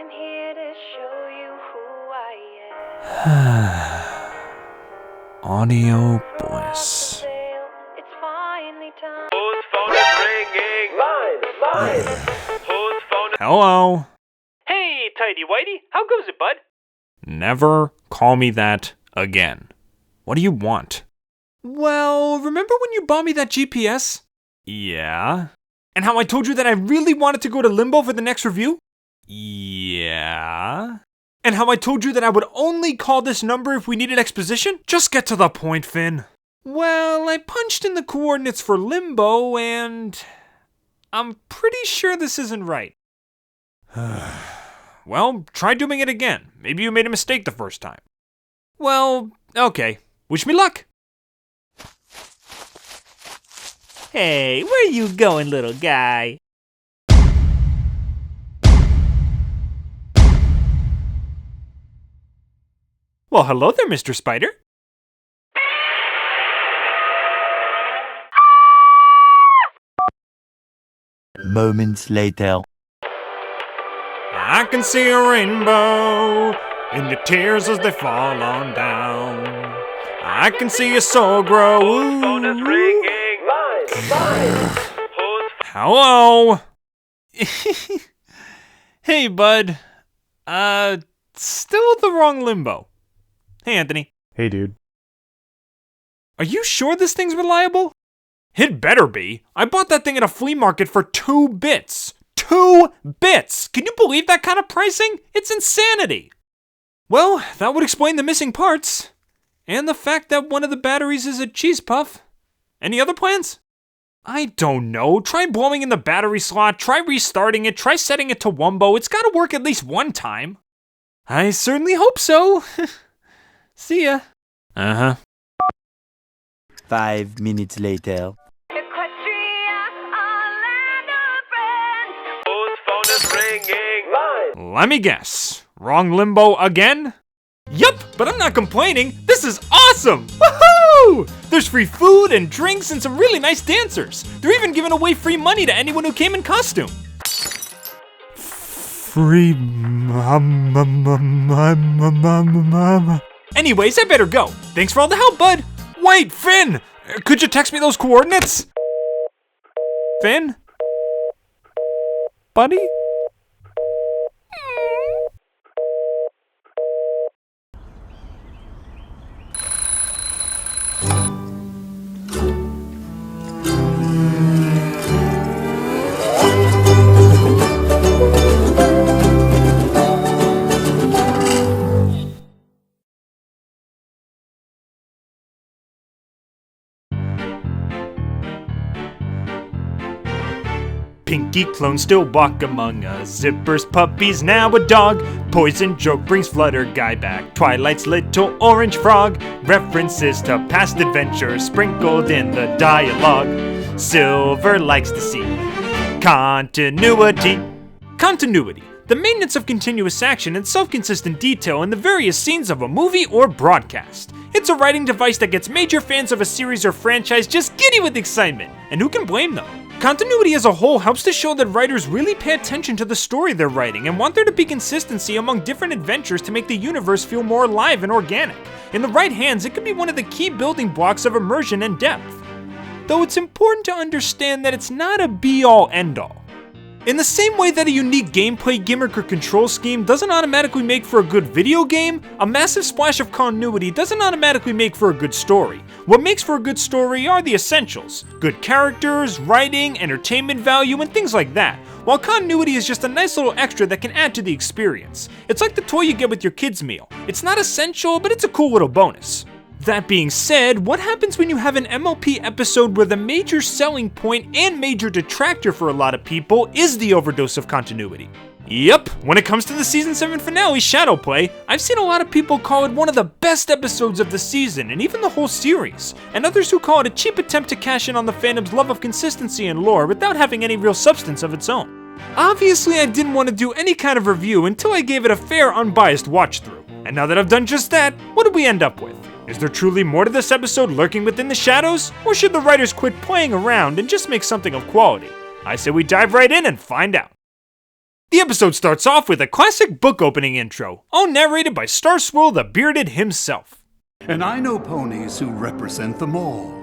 I'm here to show you who I am. Audio voice. It's finally time. Whose phone is ringing? Mine. Whose phone is... Hello. Hey, Tidy Whitey, how goes it, bud? Never call me that again. What do you want? Well, remember when you bought me that GPS? Yeah. And how I told you that I really wanted to go to Limbo for the next review? Yeah. And how I told you that I would only call this number if we needed exposition? Just get to the point, Finn. Well, I punched in the coordinates for Limbo and I'm pretty sure this isn't right. Well, try doing it again. Maybe you made a mistake the first time. Well, okay. Wish me luck. Hey, where you going, little guy? Well, hello there, Mr. Spider. Moments later. I can see a rainbow in your tears as they fall on down. I can see your soul grow. Whose phone is ringing? Mine. Hello. Hey, bud. Still the wrong Limbo. Hey, Anthony. Hey, dude. Are you sure this thing's reliable? It better be. I bought that thing at a flea market for 2 bits. 2 bits! Can you believe that kind of pricing? It's insanity! Well, that would explain the missing parts. And the fact that one of the batteries is a cheese puff. Any other plans? I don't know. Try blowing in the battery slot, try restarting it, try setting it to Wumbo. It's gotta work at least one time. I certainly hope so. See ya. Uh-huh. 5 minutes later. Equestria, our land of friends. Whose phone is ringing? Mine. Let me guess. Wrong Limbo again? Yup, but I'm not complaining. This is awesome! Woohoo! There's free food and drinks and some really nice dancers. They're even giving away free money to anyone who came in costume. Free Anyways, I better go. Thanks for all the help, bud. Wait, Finn! Could you text me those coordinates? Finn? Buddy? Pinky clones still walk among us. Zipper's puppy's now a dog. Poison joke brings Flutter Guy back. Twilight's little orange frog. References to past adventures sprinkled in the dialogue. Silver likes to see continuity. Continuity. The maintenance of continuous action and self-consistent detail in the various scenes of a movie or broadcast. It's a writing device that gets major fans of a series or franchise just giddy with excitement. And who can blame them? Continuity as a whole helps to show that writers really pay attention to the story they're writing and want there to be consistency among different adventures to make the universe feel more alive and organic. In the right hands, it can be one of the key building blocks of immersion and depth. Though it's important to understand that it's not a be-all, end-all. In the same way that a unique gameplay gimmick or control scheme doesn't automatically make for a good video game, a massive splash of continuity doesn't automatically make for a good story. What makes for a good story are the essentials: good characters, writing, entertainment value, and things like that, while continuity is just a nice little extra that can add to the experience. It's like the toy you get with your kids' meal. It's not essential, but it's a cool little bonus. That being said, what happens when you have an MLP episode where the major selling point and major detractor for a lot of people is the overdose of continuity? Yep, when it comes to the season 7 finale, Shadowplay, I've seen a lot of people call it one of the best episodes of the season and even the whole series, and others who call it a cheap attempt to cash in on the fandom's love of consistency and lore without having any real substance of its own. Obviously, I didn't want to do any kind of review until I gave it a fair, unbiased watch through, and now that I've done just that, what did we end up with? Is there truly more to this episode lurking within the shadows? Or should the writers quit playing around and just make something of quality? I say we dive right in and find out. The episode starts off with a classic book opening intro, all narrated by Starswirl the Bearded himself. And I know ponies who represent them all.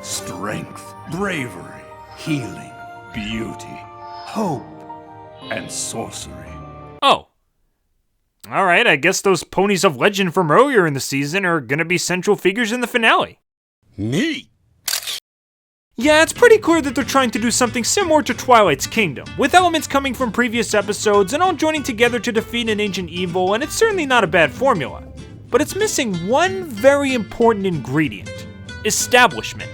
Strength, bravery, healing, beauty, hope, and sorcery. Oh. Alright, I guess those ponies of legend from earlier in the season are gonna be central figures in the finale. Neat. Yeah, it's pretty clear that they're trying to do something similar to Twilight's Kingdom, with elements coming from previous episodes and all joining together to defeat an ancient evil, and it's certainly not a bad formula. But it's missing one very important ingredient: establishment.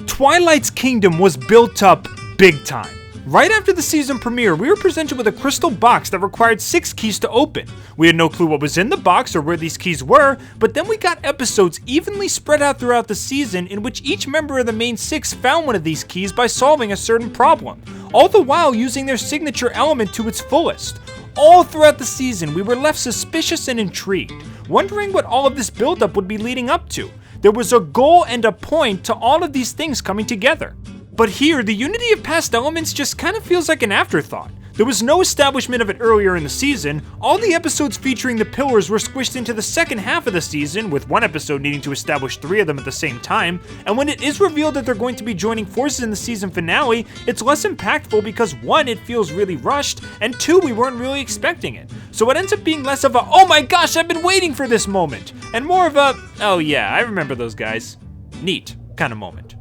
Twilight's Kingdom was built up big time. Right after the season premiere, we were presented with a crystal box that required 6 keys to open. We had no clue what was in the box or where these keys were, but then we got episodes evenly spread out throughout the season in which each member of the main 6 found one of these keys by solving a certain problem, all the while using their signature element to its fullest. All throughout the season, we were left suspicious and intrigued, wondering what all of this buildup would be leading up to. There was a goal and a point to all of these things coming together. But here, the unity of past elements just kind of feels like an afterthought. There was no establishment of it earlier in the season. All the episodes featuring the pillars were squished into the second half of the season, with one episode needing to establish 3 of them at the same time, and when it is revealed that they're going to be joining forces in the season finale, it's less impactful because 1, it feels really rushed, and 2, we weren't really expecting it. So it ends up being less of a, oh my gosh, I've been waiting for this moment, and more of a, oh yeah, I remember those guys. Neat kind of moment.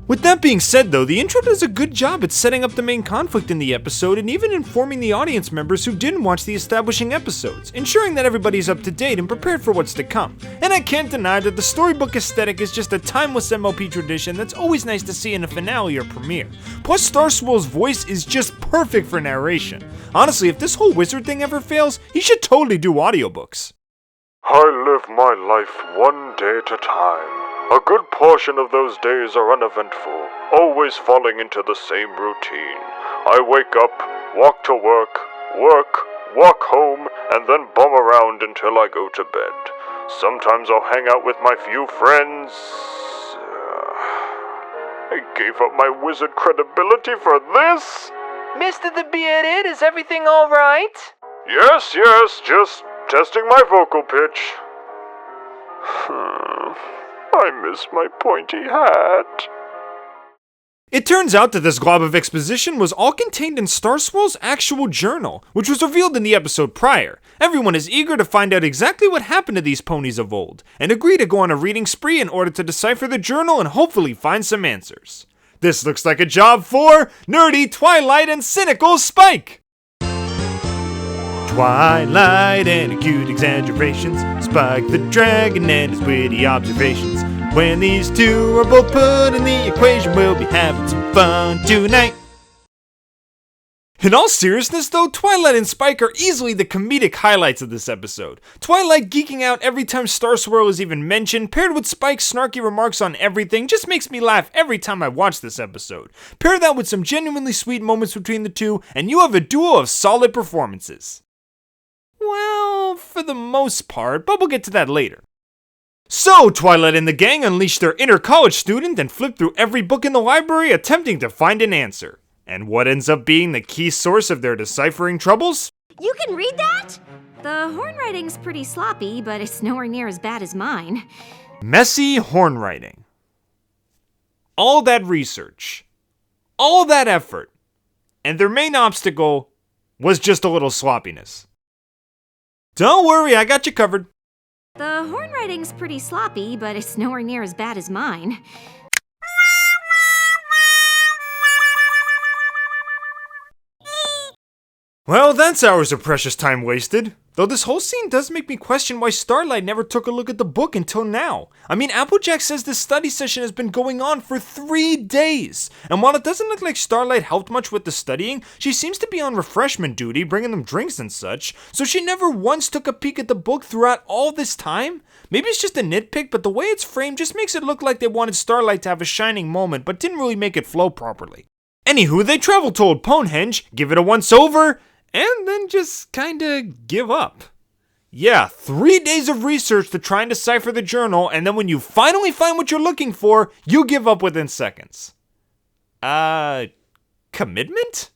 With that being said though, the intro does a good job at setting up the main conflict in the episode and even informing the audience members who didn't watch the establishing episodes, ensuring that everybody's up to date and prepared for what's to come. And I can't deny that the storybook aesthetic is just a timeless MLP tradition that's always nice to see in a finale or premiere. Plus Starswirl's voice is just perfect for narration. Honestly, if this whole wizard thing ever fails, he should totally do audiobooks. I live my life one day at a time. A good portion of those days are uneventful, always falling into the same routine. I wake up, walk to work, walk home, and then bum around until I go to bed. Sometimes I'll hang out with my few friends. I gave up my wizard credibility for this? Mr. the Bearded, is everything alright? Yes, just testing my vocal pitch. I miss my pointy hat. It turns out that this glob of exposition was all contained in Starswirl's actual journal, which was revealed in the episode prior. Everyone is eager to find out exactly what happened to these ponies of old, and agree to go on a reading spree in order to decipher the journal and hopefully find some answers. This looks like a job for nerdy Twilight and cynical Spike! Twilight and acute exaggerations, Spike the dragon and his witty observations. When these two are both put in the equation, we'll be having some fun tonight. In all seriousness though, Twilight and Spike are easily the comedic highlights of this episode. Twilight geeking out every time Starswirl is even mentioned, paired with Spike's snarky remarks on everything, just makes me laugh every time I watch this episode. Pair that with some genuinely sweet moments between the two, and you have a duo of solid performances. Well, for the most part, but we'll get to that later. So, Twilight and the gang unleash their inner college student and flip through every book in the library attempting to find an answer. And what ends up being the key source of their deciphering troubles? You can read that? The horn writing's pretty sloppy, but it's nowhere near as bad as mine. Messy horn writing. All that research. All that effort. And their main obstacle was just a little sloppiness. Don't worry, I got you covered. The horn writing's pretty sloppy, but it's nowhere near as bad as mine. Well, that's hours of precious time wasted. Though this whole scene does make me question why Starlight never took a look at the book until now. I mean, Applejack says this study session has been going on for 3 days. And while it doesn't look like Starlight helped much with the studying, she seems to be on refreshment duty, bringing them drinks and such. So she never once took a peek at the book throughout all this time? Maybe it's just a nitpick, but the way it's framed just makes it look like they wanted Starlight to have a shining moment, but didn't really make it flow properly. Anywho, they travel to Old Ponehenge, give it a once over, and then just kinda give up. Yeah, 3 days of research to try and decipher the journal, and then when you finally find what you're looking for, you give up within seconds. Commitment?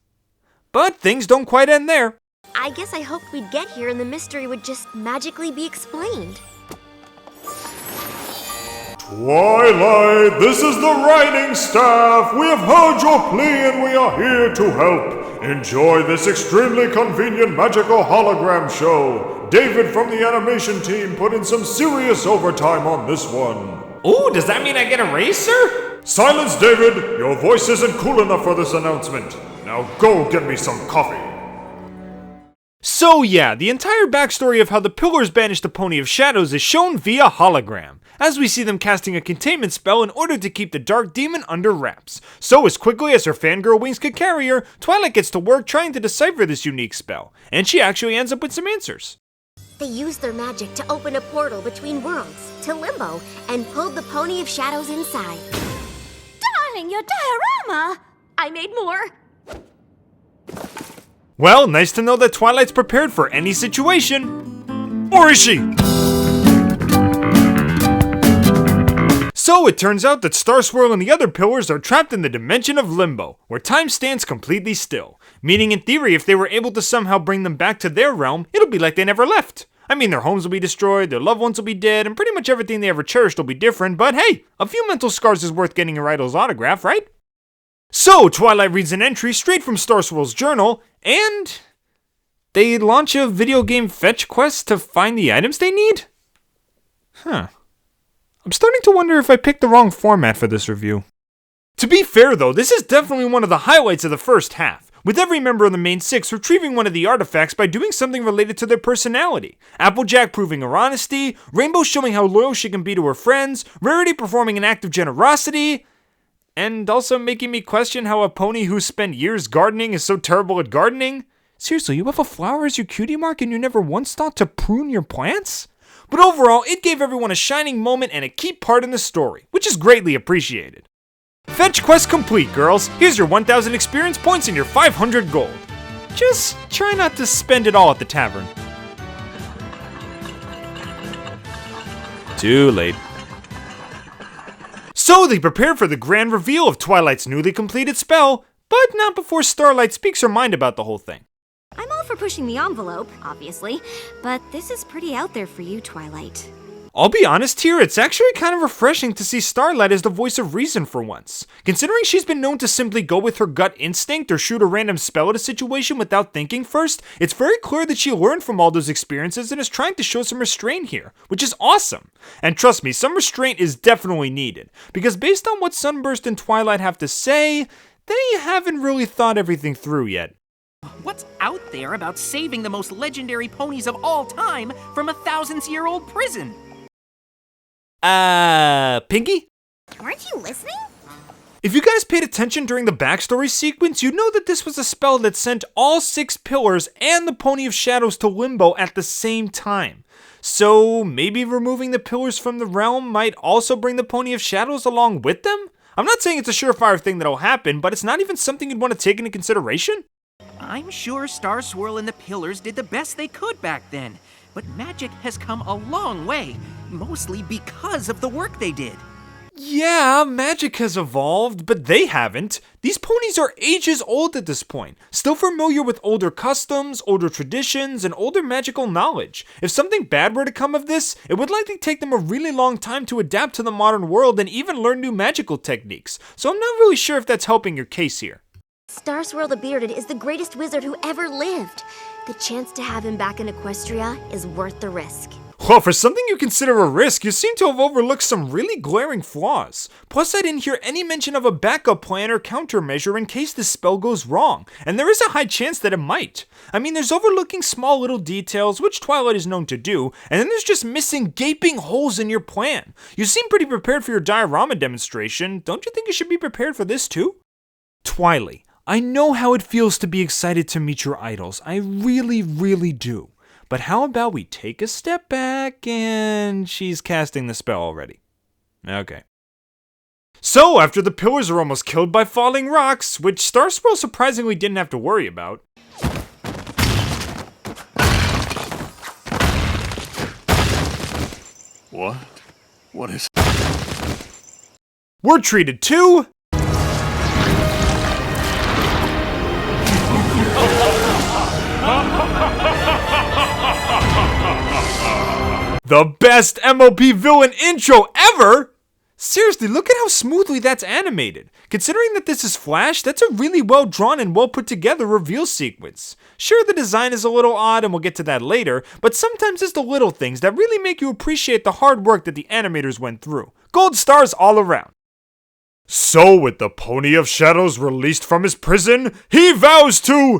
But things don't quite end there. I guess I hoped we'd get here and the mystery would just magically be explained. Twilight, this is the writing staff. We have heard your plea and we are here to help. Enjoy this extremely convenient magical hologram show. David from the animation team put in some serious overtime on this one. Ooh, does that mean I get a raise, sir? Silence, David! Your voice isn't cool enough for this announcement. Now go get me some coffee. So yeah, the entire backstory of how the Pillars banished the Pony of Shadows is shown via hologram, as we see them casting a containment spell in order to keep the Dark Demon under wraps. So as quickly as her fangirl wings could carry her, Twilight gets to work trying to decipher this unique spell, and she actually ends up with some answers. They used their magic to open a portal between worlds, to Limbo, and pulled the Pony of Shadows inside. Darling, your diorama! I made more. Well, nice to know that Twilight's prepared for any situation. Or is she? So it turns out that Star Swirl and the other pillars are trapped in the dimension of Limbo, where time stands completely still. Meaning in theory, if they were able to somehow bring them back to their realm, it'll be like they never left. I mean, their homes will be destroyed, their loved ones will be dead, and pretty much everything they ever cherished will be different, but hey, a few mental scars is worth getting your idol's autograph, right? So, Twilight reads an entry straight from Star Swirl's journal, and they launch a video game fetch quest to find the items they need? Huh. I'm starting to wonder if I picked the wrong format for this review. To be fair though, this is definitely one of the highlights of the first half, with every member of the main six retrieving one of the artifacts by doing something related to their personality. Applejack proving her honesty, Rainbow showing how loyal she can be to her friends, Rarity performing an act of generosity, and also making me question how a pony who spent years gardening is so terrible at gardening. Seriously, you have a flower as your cutie mark and you never once thought to prune your plants? But overall, it gave everyone a shining moment and a key part in the story, which is greatly appreciated. Fetch quest complete, girls. Here's your 1,000 experience points and your 500 gold. Just try not to spend it all at the tavern. Too late. So they prepare for the grand reveal of Twilight's newly completed spell, but not before Starlight speaks her mind about the whole thing. I'm all for pushing the envelope, obviously, but this is pretty out there for you, Twilight. I'll be honest here, it's actually kind of refreshing to see Starlight as the voice of reason for once. Considering she's been known to simply go with her gut instinct or shoot a random spell at a situation without thinking first, it's very clear that she learned from all those experiences and is trying to show some restraint here, which is awesome. And trust me, some restraint is definitely needed, because based on what Sunburst and Twilight have to say, they haven't really thought everything through yet. What's out there about saving the most legendary ponies of all time from a thousands-year-old prison? Pinky? Weren't you listening? If you guys paid attention during the backstory sequence, you'd know that this was a spell that sent all 6 pillars and the Pony of Shadows to Limbo at the same time. So maybe removing the pillars from the realm might also bring the Pony of Shadows along with them? I'm not saying it's a surefire thing that'll happen, but it's not even something you'd want to take into consideration. I'm sure Star Swirl and the Pillars did the best they could back then, but magic has come a long way, mostly because of the work they did. Yeah, magic has evolved, but they haven't. These ponies are ages old at this point, still familiar with older customs, older traditions, and older magical knowledge. If something bad were to come of this, it would likely take them a really long time to adapt to the modern world and even learn new magical techniques, so I'm not really sure if that's helping your case here. Star Swirl the Bearded is the greatest wizard who ever lived. The chance to have him back in Equestria is worth the risk. Well, for something you consider a risk, you seem to have overlooked some really glaring flaws. Plus, I didn't hear any mention of a backup plan or countermeasure in case this spell goes wrong, and there is a high chance that it might. I mean, there's overlooking small little details, which Twilight is known to do, and then there's just missing gaping holes in your plan. You seem pretty prepared for your diorama demonstration. Don't you think you should be prepared for this too? Twilight, I know how it feels to be excited to meet your idols. I really, really do. But how about we take a step back and she's casting the spell already. Okay. So, after the pillars are almost killed by falling rocks, which Star Swirl surprisingly didn't have to worry about. What? What is... We're treated to... The best MOP villain intro ever! Seriously, look at how smoothly that's animated. Considering that this is Flash, that's a really well drawn and well put together reveal sequence. Sure, the design is a little odd and we'll get to that later, but sometimes it's the little things that really make you appreciate the hard work that the animators went through. Gold stars all around. So, with the Pony of Shadows released from his prison, he vows to...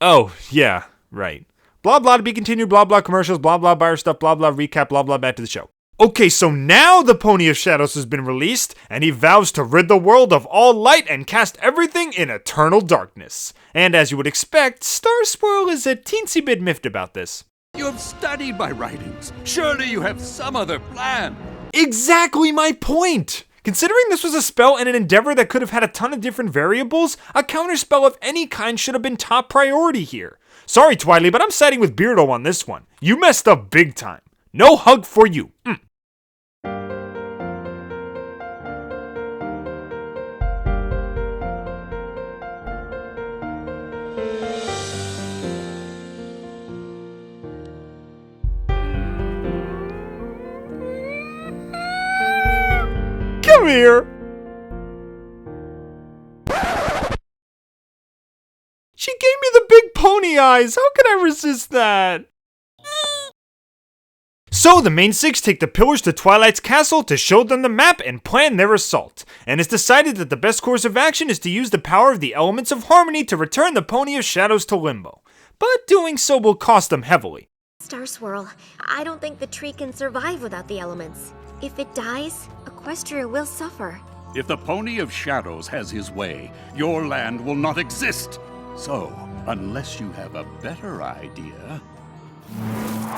Oh, yeah, right. Blah blah to be continued, blah blah commercials, blah blah buyer stuff, blah blah recap, blah blah back to the show. Okay, so now the Pony of Shadows has been released, and he vows to rid the world of all light and cast everything in eternal darkness. And as you would expect, Star Swirl is a teensy bit miffed about this. You have studied my writings. Surely you have some other plan. Exactly my point! Considering this was a spell and an endeavor that could have had a ton of different variables, a counterspell of any kind should have been top priority here. Sorry, Twilight, but I'm siding with Beardo on this one. You messed up big time. No hug for you. Come here. She gave me the big pony eyes. How could I resist that? So the main six take the pillars to Twilight's castle to show them the map and plan their assault. And it's decided that the best course of action is to use the power of the elements of harmony to return the Pony of Shadows to Limbo. But doing so will cost them heavily. Star Swirl, I don't think the tree can survive without the elements. If it dies, Equestria will suffer. If the Pony of Shadows has his way, your land will not exist. So, unless you have a better idea...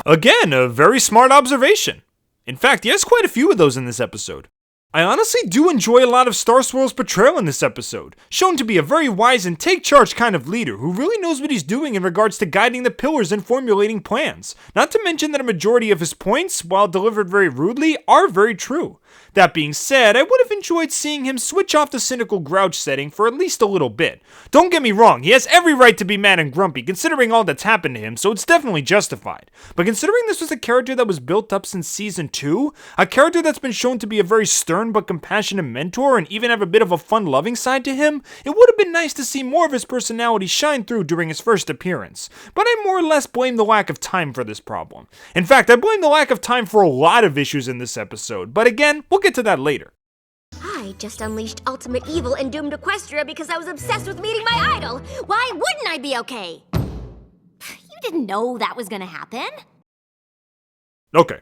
Again, a very smart observation. In fact, he has quite a few of those in this episode. I honestly do enjoy a lot of Star Swirl's portrayal in this episode, shown to be a very wise and take-charge kind of leader who really knows what he's doing in regards to guiding the pillars and formulating plans. Not to mention that a majority of his points, while delivered very rudely, are very true. That being said, I would have enjoyed seeing him switch off the cynical grouch setting for at least a little bit. Don't get me wrong, he has every right to be mad and grumpy considering all that's happened to him, so it's definitely justified. But considering this was a character that was built up since Season 2, a character that's been shown to be a very stern but compassionate mentor and even have a bit of a fun-loving side to him, it would have been nice to see more of his personality shine through during his first appearance. But I more or less blame the lack of time for this problem. In fact, I blame the lack of time for a lot of issues in this episode, but again, we'll get to that later. I just unleashed ultimate evil and doomed Equestria because I was obsessed with meeting my idol. Why wouldn't I be okay? You didn't know that was gonna happen. Okay.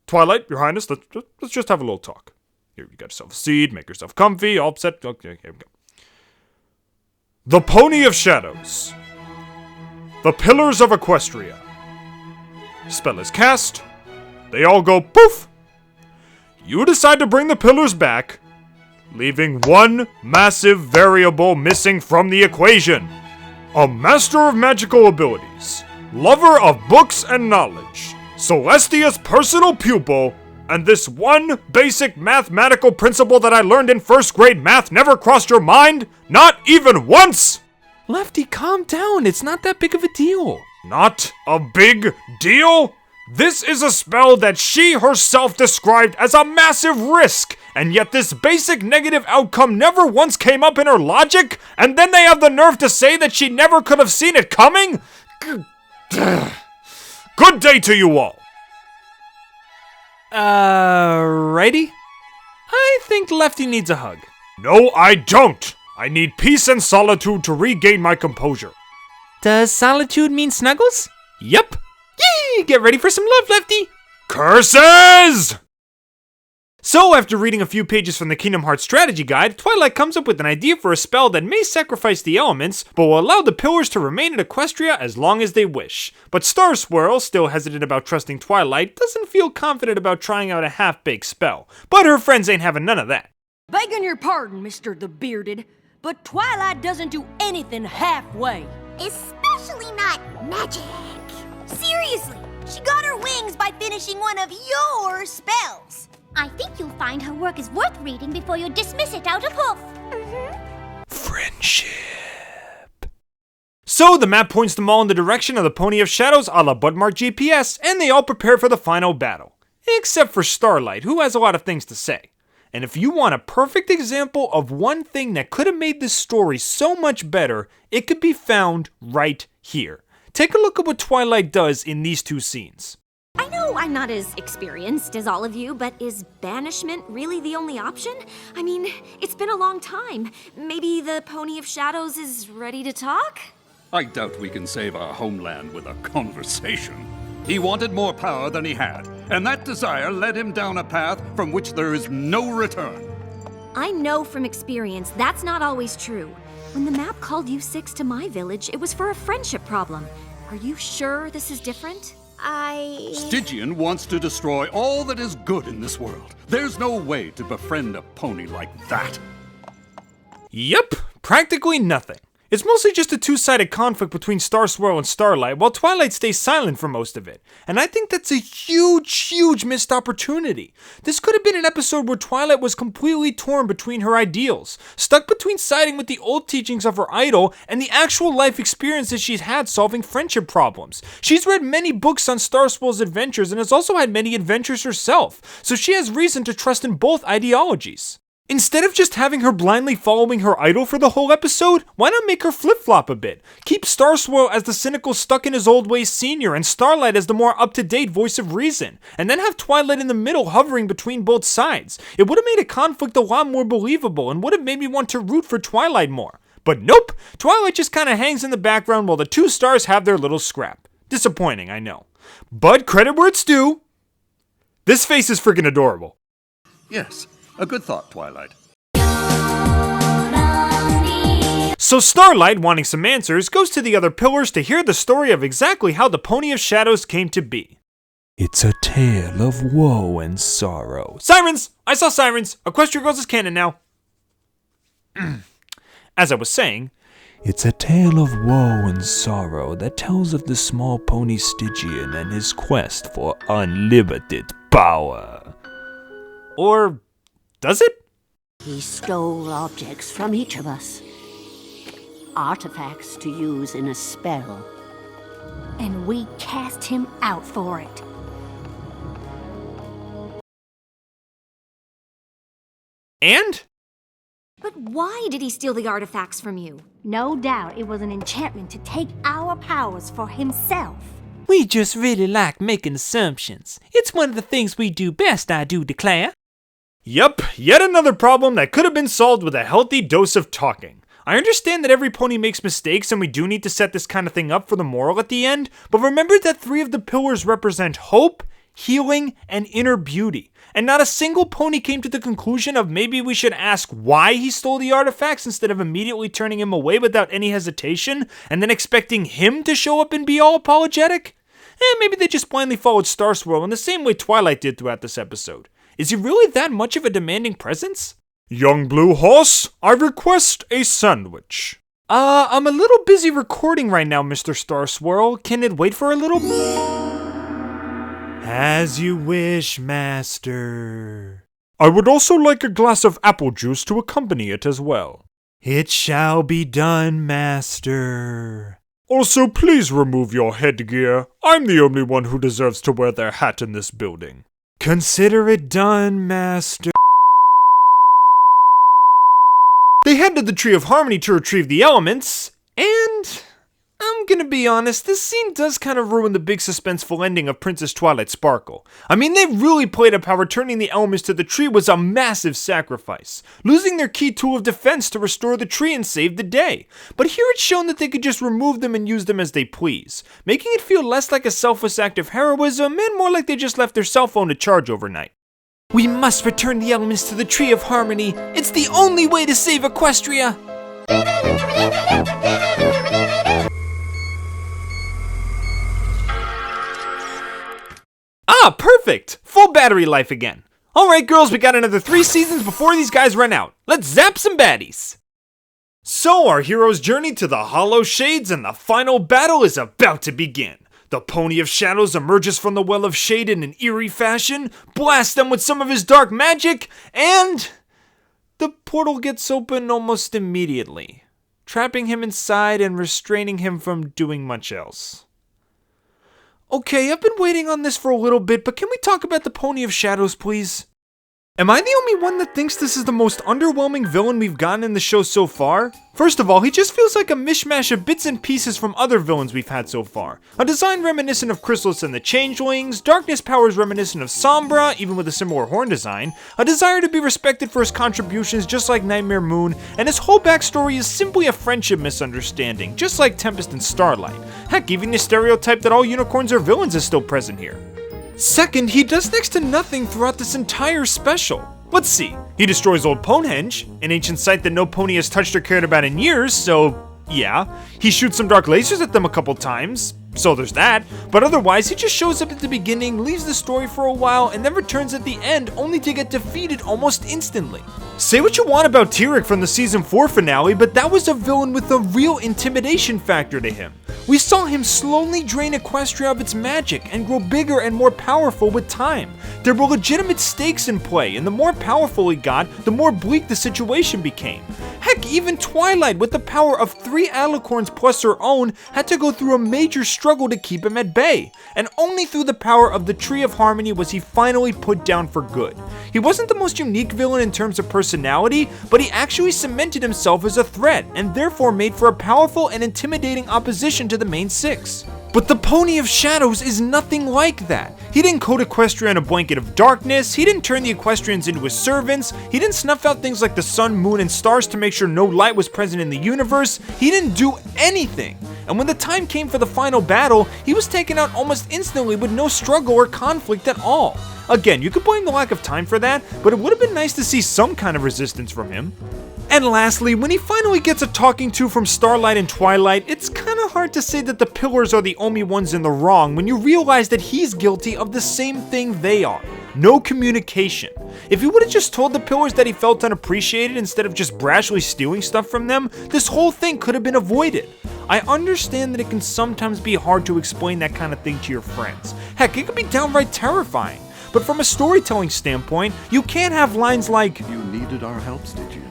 Twilight, Your Highness, let's just have a little talk. Here, you got yourself a seat, make yourself comfy, all set. Okay, here we go. The Pony of Shadows. The Pillars of Equestria. Spell is cast. They all go poof. You decide to bring the pillars back, leaving one massive variable missing from the equation. A master of magical abilities, lover of books and knowledge, Celestia's personal pupil, and this one basic mathematical principle that I learned in first grade math never crossed your mind? Not even once! Lefty, calm down. It's not that big of a deal. Not a big deal? This is a spell that she herself described as a massive risk, and yet this basic negative outcome never once came up in her logic, and then they have the nerve to say that she never could have seen it coming? Good day to you all. Righty? I think Lefty needs a hug. No, I don't. I need peace and solitude to regain my composure. Does solitude mean snuggles? Yep. Yee! Get ready for some love, Lefty! Curses! So, after reading a few pages from the Kingdom Hearts strategy guide, Twilight comes up with an idea for a spell that may sacrifice the elements, but will allow the pillars to remain in Equestria as long as they wish. But Star Swirl, still hesitant about trusting Twilight, doesn't feel confident about trying out a half-baked spell. But her friends ain't having none of that. Begging your pardon, Mr. the Bearded, but Twilight doesn't do anything halfway. Especially not magic. Seriously, she got her wings by finishing one of your spells. I think you'll find her work is worth reading before you dismiss it out of hoof. Friendship. So the map points them all in the direction of the Pony of Shadows a la Budmark GPS, and they all prepare for the final battle. Except for Starlight, who has a lot of things to say. And if you want a perfect example of one thing that could have made this story so much better, it could be found right here. Take a look at what Twilight does in these two scenes. I know I'm not as experienced as all of you, but is banishment really the only option? I mean, it's been a long time. Maybe the Pony of Shadows is ready to talk? I doubt we can save our homeland with a conversation. He wanted more power than he had, and that desire led him down a path from which there is no return. I know from experience that's not always true. When the map called you six to my village, it was for a friendship problem. Are you sure this is different? Stygian wants to destroy all that is good in this world. There's no way to befriend a pony like that. Yep, practically nothing. It's mostly just a two-sided conflict between Star Swirl and Starlight, while Twilight stays silent for most of it. And I think that's a huge missed opportunity. This could have been an episode where Twilight was completely torn between her ideals, stuck between siding with the old teachings of her idol and the actual life experiences she's had solving friendship problems. She's read many books on Star Swirl's adventures and has also had many adventures herself, so she has reason to trust in both ideologies. Instead of just having her blindly following her idol for the whole episode, why not make her flip-flop a bit? Keep Star Swirl as the cynical stuck-in-his-old-ways senior and Starlight as the more up-to-date voice of reason, and then have Twilight in the middle hovering between both sides. It would have made a conflict a lot more believable and would have made me want to root for Twilight more. But nope, Twilight just kinda hangs in the background while the two stars have their little scrap. Disappointing, I know. But credit where it's due. This face is freaking adorable. Yes. A good thought, Twilight. So Starlight, wanting some answers, goes to the other pillars to hear the story of exactly how the Pony of Shadows came to be. It's a tale of woe and sorrow. Sirens! I saw sirens! Equestria Girls is canon now. As I was saying, it's a tale of woe and sorrow that tells of the small pony Stygian and his quest for unlimited power. Or does it? He stole objects from each of us. Artifacts to use in a spell. And we cast him out for it. And? But why did he steal the artifacts from you? No doubt it was an enchantment to take our powers for himself. We just really like making assumptions. It's one of the things we do best, I do declare. Yup, yet another problem that could have been solved with a healthy dose of talking. I understand that every pony makes mistakes and we do need to set this kind of thing up for the moral at the end, but remember that 3 of the pillars represent hope, healing, and inner beauty. And not a single pony came to the conclusion of maybe we should ask why he stole the artifacts instead of immediately turning him away without any hesitation, and then expecting him to show up and be all apologetic? Maybe they just blindly followed Star Swirl in the same way Twilight did throughout this episode. Is he really that much of a demanding presence? Young Blue Horse, I request a sandwich. I'm a little busy recording right now, Mr. Star Swirl. Can it wait for a little? As you wish, Master. I would also like a glass of apple juice to accompany it as well. It shall be done, Master. Also, please remove your headgear. I'm the only one who deserves to wear their hat in this building. Consider it done, Master. They head to the Tree of Harmony to retrieve the elements, and I'm gonna be honest, this scene does kind of ruin the big suspenseful ending of Princess Twilight Sparkle. I mean, they really played up how returning the elements to the tree was a massive sacrifice, losing their key tool of defense to restore the tree and save the day. But here it's shown that they could just remove them and use them as they please, making it feel less like a selfless act of heroism and more like they just left their cell phone to charge overnight. We must return the elements to the Tree of Harmony. It's the only way to save Equestria. Ah, perfect! Full battery life again. Alright girls, we got another 3 seasons before these guys run out. Let's zap some baddies! So our hero's journey to the Hollow Shades and the final battle is about to begin. The Pony of Shadows emerges from the Well of Shade in an eerie fashion, blasts them with some of his dark magic, and the portal gets open almost immediately. trapping him inside and restraining him from doing much else. Okay, I've been waiting on this for a little bit, but can we talk about the Pony of Shadows, please? Am I the only one that thinks this is the most underwhelming villain we've gotten in the show so far? First of all, he just feels like a mishmash of bits and pieces from other villains we've had so far. A design reminiscent of Chrysalis and the Changelings, darkness powers reminiscent of Sombra, even with a similar horn design, a desire to be respected for his contributions just like Nightmare Moon, and his whole backstory is simply a friendship misunderstanding, just like Tempest and Starlight. Heck, even the stereotype that all unicorns are villains is still present here. Second, he does next to nothing throughout this entire special. Let's see, he destroys Old Ponehenge, an ancient site that no pony has touched or cared about in years, so yeah. He shoots some dark lasers at them a couple times, so there's that. But otherwise, he just shows up at the beginning, leaves the story for a while, and then returns at the end only to get defeated almost instantly. Say what you want about Teric from the Season 4 finale, but that was a villain with a real intimidation factor to him. We saw him slowly drain Equestria of its magic and grow bigger and more powerful with time. There were legitimate stakes in play, and the more powerful he got, the more bleak the situation became. Heck, even Twilight, with the power of 3 alicorns plus her own, had to go through a major struggle to keep him at bay, and only through the power of the Tree of Harmony was he finally put down for good. He wasn't the most unique villain in terms of personality, but he actually cemented himself as a threat, and therefore made for a powerful and intimidating opposition to the main 6. But the Pony of Shadows is nothing like that. He didn't coat Equestria in a blanket of darkness, he didn't turn the Equestrians into his servants, he didn't snuff out things like the sun, moon, and stars to make sure no light was present in the universe, he didn't do anything. And when the time came for the final battle, he was taken out almost instantly with no struggle or conflict at all. Again, you could blame the lack of time for that, but it would have been nice to see some kind of resistance from him. And lastly, when he finally gets a talking to from Starlight and Twilight, it's kinda hard to say that the Pillars are the only ones in the wrong when you realize that he's guilty of the same thing they are. No communication. If he would have just told the Pillars that he felt unappreciated instead of just brashly stealing stuff from them, this whole thing could have been avoided. I understand that it can sometimes be hard to explain that kind of thing to your friends. Heck, it could be downright terrifying. But from a storytelling standpoint, you can't have lines like, "You needed our help, did you?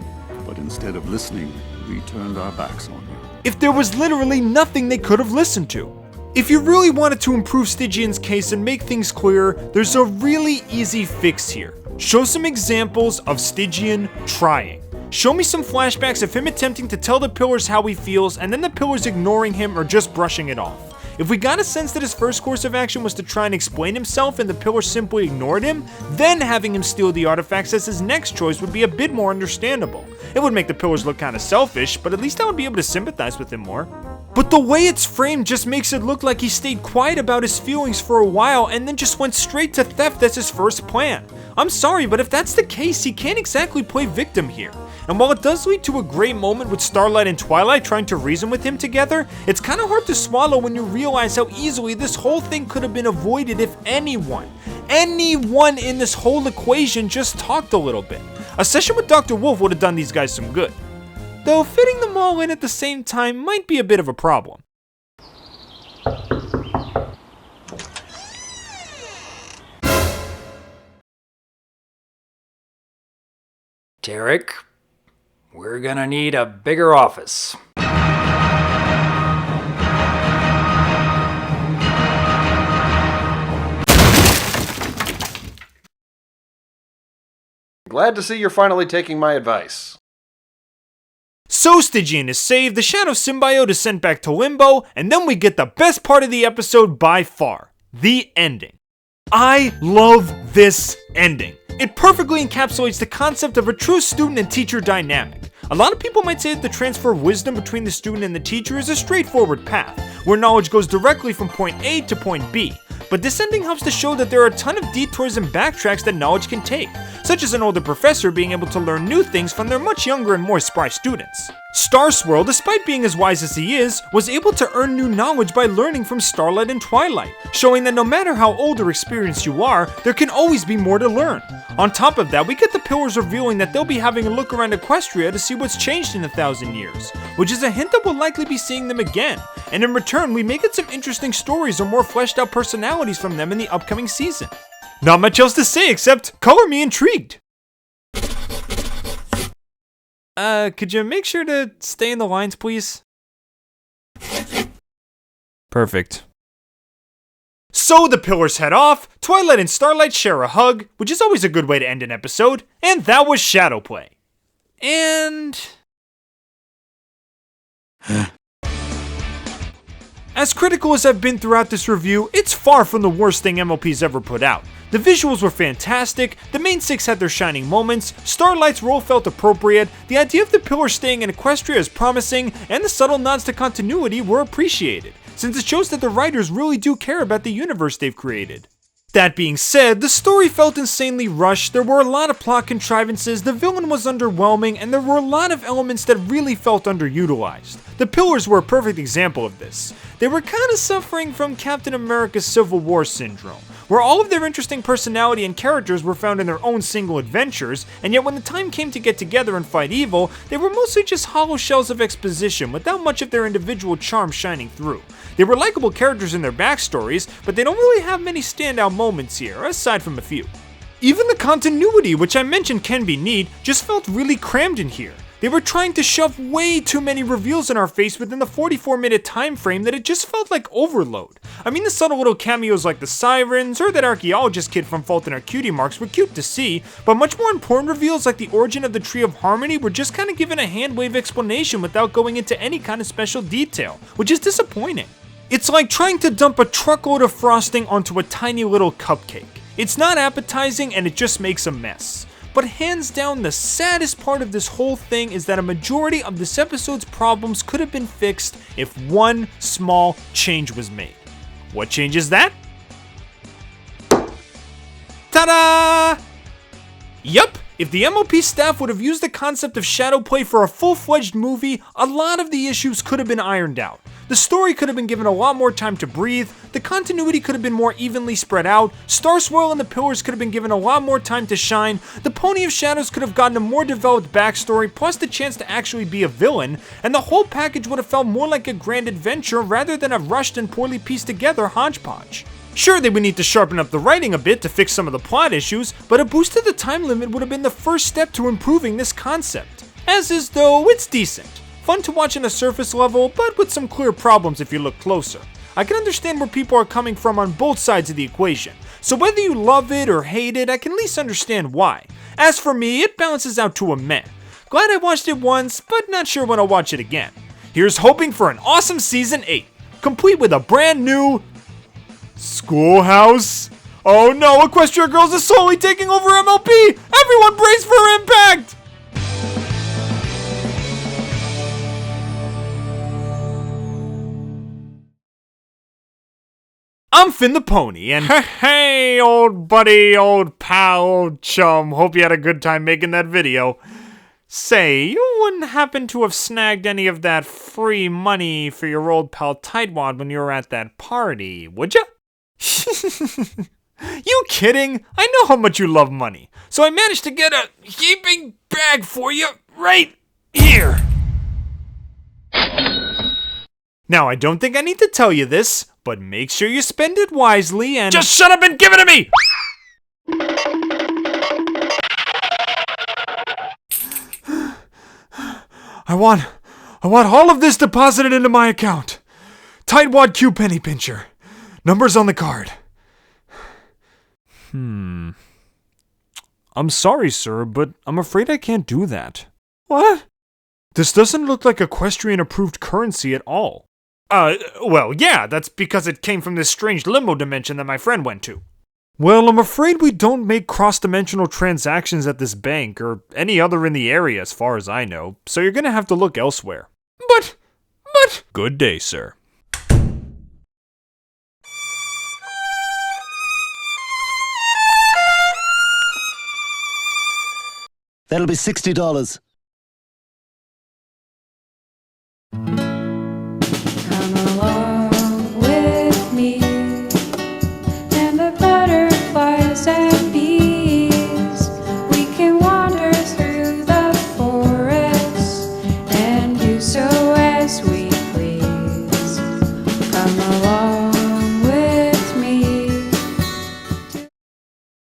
But instead of listening, we turned our backs on you." if there was literally nothing they could have listened to. If you really wanted to improve Stygian's case and make things clearer, there's a really easy fix here. Show some examples of Stygian trying. Show me some flashbacks of him attempting to tell the Pillars how he feels and then the Pillars ignoring him or just brushing it off. If we got a sense that his first course of action was to try and explain himself and the Pillars simply ignored him, then having him steal the artifacts as his next choice would be a bit more understandable. It would make the Pillars look kinda selfish, but at least I would be able to sympathize with him more. But the way it's framed just makes it look like he stayed quiet about his feelings for a while and then just went straight to theft as his first plan. I'm sorry, but if that's the case, he can't exactly play victim here. And while it does lead to a great moment with Starlight and Twilight trying to reason with him together, it's kinda hard to swallow when you realize how easily this whole thing could have been avoided if anyone in this whole equation just talked a little bit. A session with Dr. Wolf would have done these guys some good. Though fitting them all in at the same time might be a bit of a problem. Teric, we're gonna need a bigger office. Glad to see you're finally taking my advice. So Stygian is saved, the Shadow Symbiote is sent back to Limbo, and then we get the best part of the episode by far, the ending. I love this ending. It perfectly encapsulates the concept of a true student and teacher dynamic. A lot of people might say that the transfer of wisdom between the student and the teacher is a straightforward path, where knowledge goes directly from point A to point B. But this ending helps to show that there are a ton of detours and backtracks that knowledge can take, such as an older professor being able to learn new things from their much younger and more spry students. Star Swirl, despite being as wise as he is, was able to earn new knowledge by learning from Starlight and Twilight, showing that no matter how old or experienced you are, there can always be more to learn. On top of that, we get the Pillars revealing that they'll be having a look around Equestria to see what's changed in 1,000 years, which is a hint that we'll likely be seeing them again, and in return we may get some interesting stories or more fleshed out personalities from them in the upcoming season. Not much else to say except color me intrigued. Could you make sure to stay in the lines, please? Perfect. So the pillars head off, Twilight and Starlight share a hug, which is always a good way to end an episode, and that was Shadow Play. And... As critical as I've been throughout this review, it's far from the worst thing MLP's ever put out. The visuals were fantastic, the main six had their shining moments, Starlight's role felt appropriate, the idea of the pillars staying in Equestria is promising, and the subtle nods to continuity were appreciated, since it shows that the writers really do care about the universe they've created. That being said, the story felt insanely rushed, there were a lot of plot contrivances, the villain was underwhelming, and there were a lot of elements that really felt underutilized. The pillars were a perfect example of this. They were kinda suffering from Captain America's Civil War syndrome, where all of their interesting personality and characters were found in their own single adventures, and yet when the time came to get together and fight evil, they were mostly just hollow shells of exposition without much of their individual charm shining through. They were likable characters in their backstories, but they don't really have many standout moments here, aside from a few. Even the continuity, which I mentioned can be neat, just felt really crammed in here. They were trying to shove way too many reveals in our face within the 44-minute time frame that it just felt like overload. I mean, the subtle little cameos like the sirens or that archaeologist kid from Fault in Our Cutie Marks were cute to see, but much more important reveals like the origin of the Tree of Harmony were just kind of given a hand-wave explanation without going into any kind of special detail, which is disappointing. It's like trying to dump a truckload of frosting onto a tiny little cupcake. It's not appetizing and it just makes a mess. But hands down, the saddest part of this whole thing is that a majority of this episode's problems could have been fixed if one small change was made. What change is that? Ta-da! Yup, if the MLP staff would have used the concept of shadow play for a full-fledged movie, a lot of the issues could have been ironed out. The story could have been given a lot more time to breathe, the continuity could have been more evenly spread out, Star Swirl and the Pillars could have been given a lot more time to shine, the Pony of Shadows could have gotten a more developed backstory plus the chance to actually be a villain, and the whole package would have felt more like a grand adventure rather than a rushed and poorly pieced together hodgepodge. Sure, they would need to sharpen up the writing a bit to fix some of the plot issues, but a boost to the time limit would have been the first step to improving this concept. As is, though, it's decent. Fun to watch on a surface level, but with some clear problems if you look closer. I can understand where people are coming from on both sides of the equation, so whether you love it or hate it, I can at least understand why. As for me, it balances out to a meh. Glad I watched it once, but not sure when I'll watch it again. Here's hoping for an awesome Season 8, complete with a brand new... Schoolhouse? Oh no, Equestria Girls is slowly taking over MLP! Everyone brace for impact! I'm Finn the Pony, and hey, old buddy, old pal, old chum, hope you had a good time making that video. Say, you wouldn't happen to have snagged any of that free money for your old pal Tightwad when you were at that party, would ya? You kidding? I know how much you love money, so I managed to get a heaping bag for you right here. Now, I don't think I need to tell you this, but make sure you spend it wisely and— Just shut up and give it to me! I want all of this deposited into my account. Tightwad Q Penny Pincher. Numbers on the card. I'm sorry, sir, but I'm afraid I can't do that. What? This doesn't look like Equestrian-approved currency at all. Well, yeah, that's because it came from this strange limbo dimension that my friend went to. Well, I'm afraid we don't make cross-dimensional transactions at this bank, or any other in the area as far as I know, so you're gonna have to look elsewhere. But... Good day, sir. That'll be $60.